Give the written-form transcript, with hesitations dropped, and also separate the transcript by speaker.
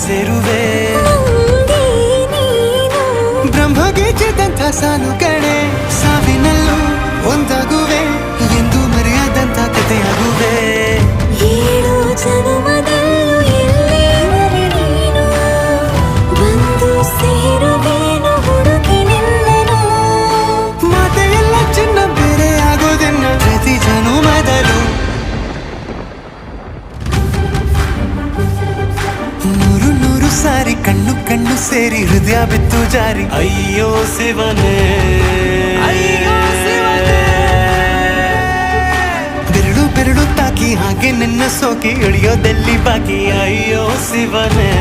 Speaker 1: ಸೇರುವೆ ಬ್ರಹ್ಮಗೆ ಚಿದಂಥ ಸಾಲು ಕಣೆ ಸಾವಿನಲ್ಲೂ ಒಂದಾಗುವೆ ಎಂದು ಮರೆಯದಂಥ ಕಥೆಯಾಗುವೆ
Speaker 2: ಏಳು ಜನುಮದಲ್ಲೂ ಎಲ್ಲೇ ನೀನು ಬಂದು ಸೇರುವೇನು ಹುಡುಕಿ ನಿಲ್ಲನು
Speaker 1: ಮಾತೆಯೆಲ್ಲ ಚಿನ್ನ ಬೇರೆ ಆಗೋದನ್ನ ಪ್ರತಿ ಜನುಮದಲ್ಲೂ ನೂರು ನೂರು ಸಾರಿ ಕಣ್ಣು ಕಣ್ಣು ಸೇರಿ ಹೃದಯ ಬಿತ್ತು ಜಾರಿ ಅಯ್ಯೋ ಶಿವನೇ ಬೆರಳು ಬೆರಳು ತಾಕಿ ಹಾಗೆ ನಿನ್ನ ಸೋಕಿ ಇಳಿಯೋದೆಲ್ಲಿ ಬಾಕಿ ಅಯ್ಯೋ ಶಿವನೇ